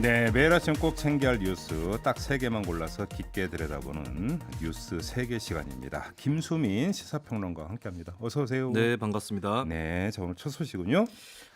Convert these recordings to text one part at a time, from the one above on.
네, 매일 아침 꼭 챙겨야 할 뉴스 딱 3개만 골라서 깊게 들여다보는 뉴스 3개 시간입니다. 김수민 시사평론가와 함께합니다. 어서 오세요. 네, 반갑습니다. 네, 자 오늘 첫 소식은요.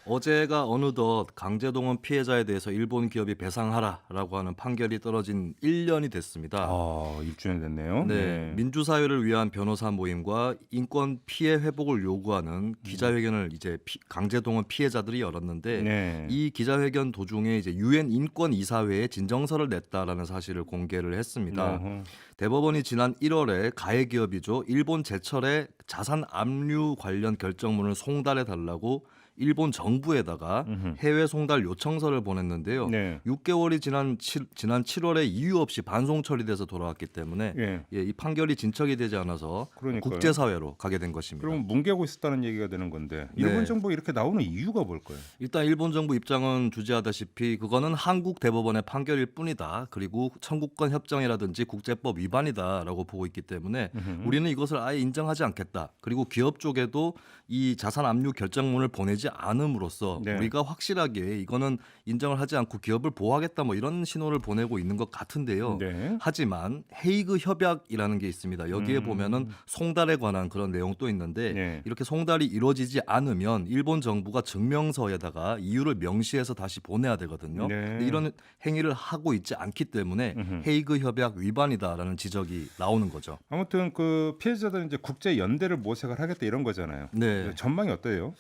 어제가 어느덧 강제동원 피해자에 대해서 일본 기업이 배상하라라고 하는 판결이 떨어진 1년이 됐습니다. 아, 1주년 됐네요. 네, 민주사회를 위한 변호사 모임과 인권 피해 회복을 요구하는 기자회견을 이제 강제동원 피해자들이 열었는데 네. 이 기자회견 도중에 이제 유엔 인권 이사회에 진정서를 냈다라는 사실을 공개를 했습니다. 어허. 대법원이 지난 1월에 가해 기업이죠. 일본 제철에 자산 압류 관련 결정문을 송달해 달라고 일본 정부에다가 해외 송달 요청서를 보냈는데요. 네. 6개월이 지난 7월에 이유 없이 반송 처리돼서 돌아왔기 때문에 예. 이 판결이 진척이 되지 않아서 그러니까요. 국제사회로 가게 된 것입니다. 그럼 뭉개고 있었다는 얘기가 되는 건데 일본 네. 정부 이렇게 나오는 이유가 뭘까요? 일단 일본 정부 입장은 주지하다시피 그거는 한국 대법원의 판결일 뿐이다. 그리고 청구권 협정이라든지 국제법 위반이다라고 보고 있기 때문에 우리는 이것을 아예 인정하지 않겠다. 그리고 기업 쪽에도 이 자산 압류 결정문을 보내지 않음으로써 네. 우리가 확실하게 이거는 인정을 하지 않고 기업을 보호하겠다 뭐 이런 신호를 보내고 있는 것 같은데요. 네. 하지만 헤이그 협약이라는 게 있습니다. 여기에 보면은 송달에 관한 그런 내용도 있는데 네. 이렇게 송달이 이루어지지 않으면 일본 정부가 증명서에다가 이유를 명시해서 다시 보내야 되거든요. 네. 근데 이런 행위를 하고 있지 않기 때문에 헤이그 협약 위반이다라는 지적이 나오는 거죠. 아무튼 그 피해자들은 이제 국제 연대를 모색을 하겠다 이런 거잖아요. 네. 전망이 어때요?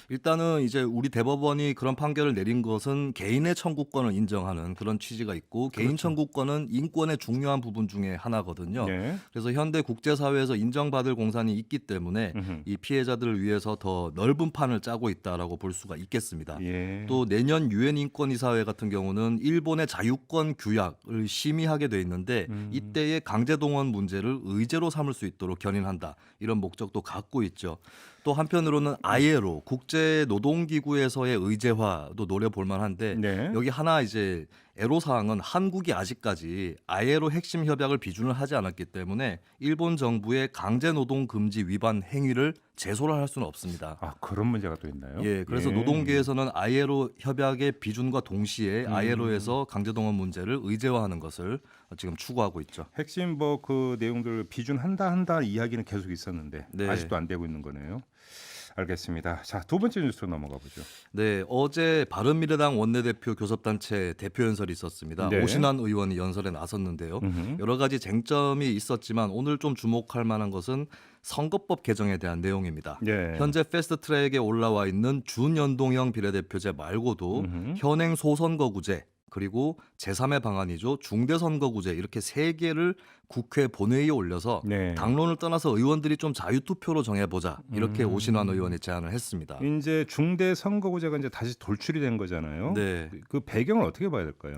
일단은 이제 우리 대법원이 그런 판결을 내린 것은 개인의 청구권을 인정하는 그런 취지가 있고 개인 청구권은 인권의 중요한 부분 중에 하나거든요. 네. 그래서 현대 국제사회에서 인정받을 공산이 있기 때문에 이 피해자들을 위해서 더 넓은 판을 짜고 있다라고 볼 수가 있겠습니다. 예. 또 내년 유엔 인권이사회 같은 경우는 일본의 자유권 규약을 심의하게 돼 있는데 이때의 강제동원 문제를 의제로 삼을 수 있도록 견인한다. 이런 목적도 갖고 있죠. 또 한편으로는 ILO 국제노동기구에서의 의제화도 노려볼 만한데 네. 여기 하나 이제 애로사항은 한국이 아직까지 ILO 핵심 협약을 비준을 하지 않았기 때문에 일본 정부의 강제노동 금지 위반 행위를 제소를 할 수는 없습니다. 아, 그런 문제가 또 있나요? 예, 그래서 노동계에서는 ILO 협약의 비준과 동시에 ILO에서 강제동원 문제를 의제화하는 것을 지금 추구하고 있죠. 핵심 뭐 그 내용들 비준한다 이야기는 계속 있었는데 네. 아직도 안 되고 있는 거네요. 알겠습니다. 자, 두 번째 뉴스로 넘어가 보죠. 네, 어제 바른미래당 원내대표 교섭단체 대표 연설이 있었습니다. 네. 오신환 의원이 연설에 나섰는데요. 여러 가지 쟁점이 있었지만 오늘 좀 주목할 만한 것은 선거법 개정에 대한 내용입니다. 네. 현재 패스트트랙에 올라와 있는 준연동형 비례대표제 말고도 현행 소선거구제 그리고 제3의 방안이죠. 중대선거구제 이렇게 세 개를 국회 본회의에 올려서 네. 당론을 떠나서 의원들이 좀 자유투표로 정해보자 이렇게 오신환 의원이 제안을 했습니다. 이제 중대 선거구제가 이제 다시 돌출이 된 거잖아요. 네. 그 배경을 어떻게 봐야 될까요?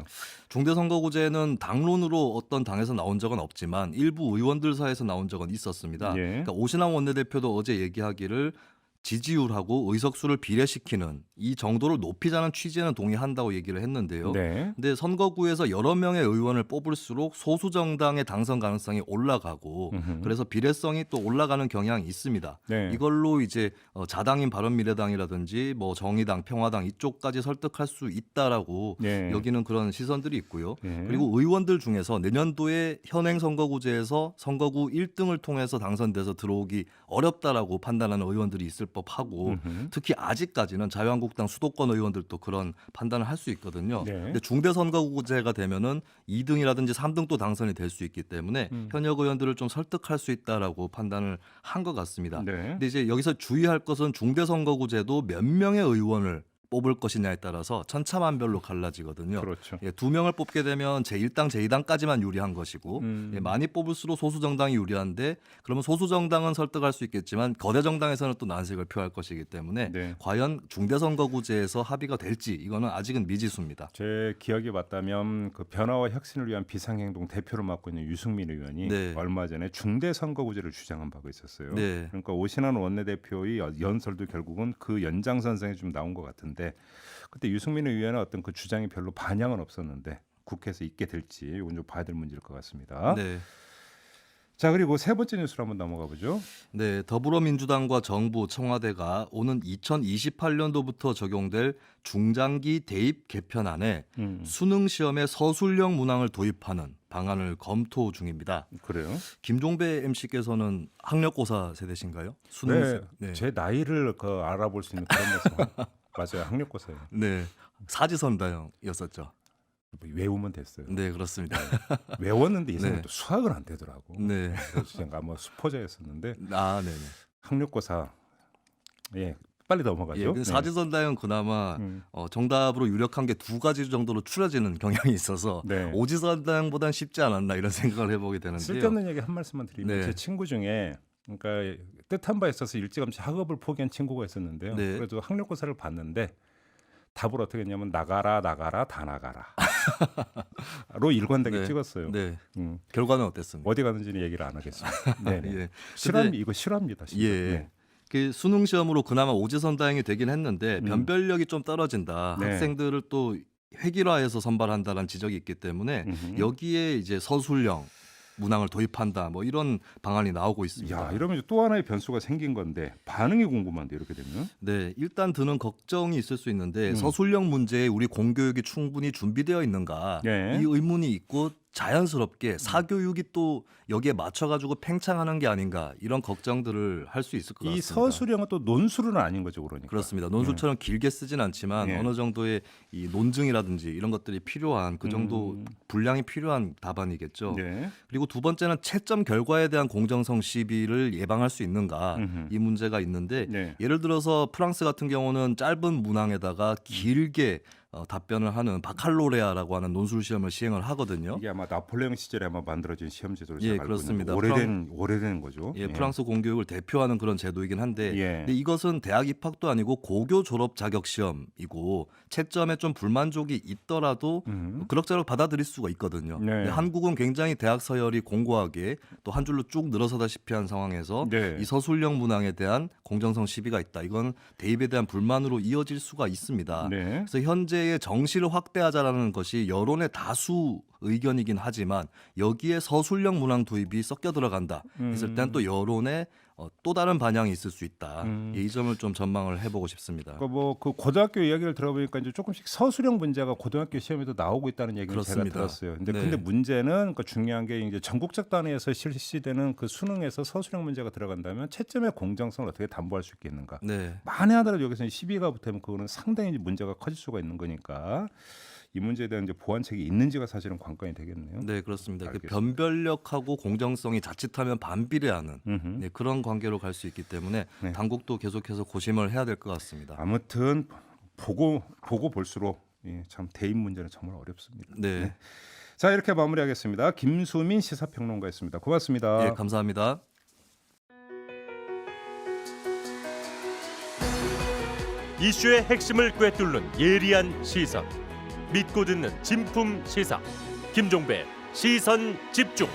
중대선거구제는 당론으로 어떤 당에서 나온 적은 없지만 일부 의원들 사이에서 나온 적은 있었습니다. 예. 그러니까 오신환 원내대표도 어제 얘기하기를 지지율하고 의석수를 비례시키는 이 정도를 높이자는 취지에는 동의한다고 얘기를 했는데요. 네. 근데 선거구에서 여러 명의 의원을 뽑을수록 소수 정당의 당선 가능성이 올라가고 그래서 비례성이 또 올라가는 경향이 있습니다. 네. 이걸로 이제 자당인 바른미래당이라든지 뭐 정의당, 평화당 이쪽까지 설득할 수 있다라고 네. 여기는 그런 시선들이 있고요. 네. 그리고 의원들 중에서 내년도에 현행 선거구제에서 선거구 1등을 통해서 당선돼서 들어오기 어렵다라고 판단하는 의원들이 있을 법하고 특히 아직까지는 자유한국당 수도권 의원들도 그런 판단을 할 수 있거든요. 네. 근데 중대선거구제가 되면은 2등이라든지 3등도 당선이 될 수 있기 때문에 현역 의원들을 좀 설득할 수 있다라고 판단을 한 것 같습니다. 네. 근데 이제 여기서 주의할 것은 중대선거구제도 몇 명의 의원을 뽑을 것이냐에 따라서 천차만별로 갈라지거든요. 그렇죠. 예, 2명을 뽑게 되면 제1당, 제2당까지만 유리한 것이고 예, 많이 뽑을수록 소수 정당이 유리한데 그러면 소수 정당은 설득할 수 있겠지만 거대 정당에서는 또 난색을 표할 것이기 때문에 네. 과연 중대선거구제에서 합의가 될지 이거는 아직은 미지수입니다. 제 기억이 맞다면 그 변화와 혁신을 위한 비상행동 대표를 맡고 있는 유승민 의원이 네. 얼마 전에 중대 선거구제를 주장한 바가 있었어요. 네. 그러니까 오신환 원내대표의 연설도 결국은 그 연장선상에 좀 나온 것 같은데 그때 유승민 의원의 어떤 그 주장이 별로 반향은 없었는데 국회에서 있게 될지 이건 좀 봐야 될 문제일 것 같습니다. 네. 자, 그리고 세 번째 뉴스로 한번 넘어가 보죠. 네, 더불어민주당과 정부, 청와대가 오는 2028년도부터 적용될 중장기 대입 개편안에 수능 시험에 서술형 문항을 도입하는 방안을 검토 중입니다. 그래요? 김종배 MC께서는 학력고사 세대신가요? 수능 네, 네. 제 나이를 알아볼 수 있는 그런 모습. 맞아요, 학력고사예요. 네. 사지선다형이었었죠. 외우면 됐어요. 네, 그렇습니다. 외웠는데 이상하게 네. 또 수학은 안 되더라고. 네. 그래서 제가 뭐 수포자였었는데 아, 네. 학력고사 빨리 넘어가죠. 예, 근데 네. 사지선다형 그나마 정답으로 유력한 게 두 가지 정도로 추려지는 경향이 있어서 네. 오지선다형보단 쉽지 않았나 이런 생각을 해보게 되는데요. 쓸데없는 얘기 한 말씀만 드리면 네. 제 친구 중에 그러니까 뜻한 바 있어서 일찌감치 학업을 포기한 친구가 있었는데요. 네. 그래도 학력고사를 봤는데 답을 어떻게 했냐면 나가라 다 나가라로 일관되게 네. 찍었어요. 네. 음. 결과는 어땠습니까? 어디 가는지는 얘기를 안 하겠습니다. 네. 예. 이거 실화입니다. 진짜. 예. 네. 그 수능 시험으로 그나마 오지선다형이 되긴 했는데 변별력이 좀 떨어진다. 네. 학생들을 또 획일화해서 선발한다는 지적이 있기 때문에 여기에 이제 서술형 문항을 도입한다. 뭐 이런 방안이 나오고 있습니다. 야, 이러면 이제 또 하나의 변수가 생긴 건데 반응이 궁금한데 이렇게 되면. 네, 일단 드는 걱정이 있을 수 있는데 서술형 문제에 우리 공교육이 충분히 준비되어 있는가 네. 이 의문이 있고 자연스럽게 사교육이 또 여기에 맞춰가지고 팽창하는 게 아닌가 이런 걱정들을 할 수 있을 것 이 같습니다. 서술형은 또 논술은 아닌 거죠, 그러니까. 그렇습니다. 논술처럼 길게 쓰진 않지만 네. 어느 정도의 이 논증이라든지 이런 것들이 필요한 그 정도 분량이 필요한 답안이겠죠. 네. 그리고 두 번째는 채점 결과에 대한 공정성 시비를 예방할 수 있는가 이 문제가 있는데 네. 예를 들어서 프랑스 같은 경우는 짧은 문항에다가 길게 답변을 하는 바칼로레아라고 하는 논술 시험을 시행을 하거든요. 이게 아마 나폴레옹 시절에 아마 만들어진 시험 제도로 예, 제가 알고 그렇습니다. 있는데 오래된 거죠. 예, 프랑스 공교육을 대표하는 그런 제도이긴 한데 예. 근데 이것은 대학 입학도 아니고 고교 졸업 자격 시험이고 채점에 좀 불만족이 있더라도 그럭저럭 받아들일 수가 있거든요. 네. 근데 한국은 굉장히 대학 서열이 공고하게 또 한 줄로 쭉 늘어서다시피 한 상황에서 네. 이 서술형 문항에 대한 공정성 시비가 있다. 이건 대입에 대한 불만으로 이어질 수가 있습니다. 네. 그래서 현재의 정시를 확대하자라는 것이 여론의 다수 의견이긴 하지만 여기에 서술형 문항 도입이 섞여 들어간다 했을 땐 또 여론의 또 다른 반향이 있을 수 있다. 예, 이 점을 좀 전망을 해보고 싶습니다. 그러니까 뭐그 고등학교 이야기를 들어보니까 이제 조금씩 서술형 문제가 고등학교 시험에도 나오고 있다는 얘기를 제가 그렇습니다. 들었어요. 근데 네. 근데 문제는 그러니까 중요한 게 이제 전국적 단위에서 실시되는 그 수능에서 서술형 문제가 들어간다면 채점의 공정성을 어떻게 담보할 수 있겠는가? 네. 만에 하나라도 여기서 시비가 붙으면 그거는 상당히 이제 문제가 커질 수가 있는 거니까 이 문제에 대한 이제 보완책이 있는지가 사실은 관건이 되겠네요. 네, 그렇습니다. 그 알겠습니다. 변별력하고 공정성이 자칫하면 반비례하는 네, 그런 관계로 갈 수 있기 때문에 네. 당국도 계속해서 고심을 해야 될 것 같습니다. 아무튼 보고 볼수록 참 대입 문제는 정말 어렵습니다. 네, 자, 이렇게 마무리하겠습니다. 김수민 시사평론가였습니다. 고맙습니다. 네, 감사합니다. 이슈의 핵심을 꿰뚫는 예리한 시선, 믿고 듣는 진품 시사 김종배 시선 집중.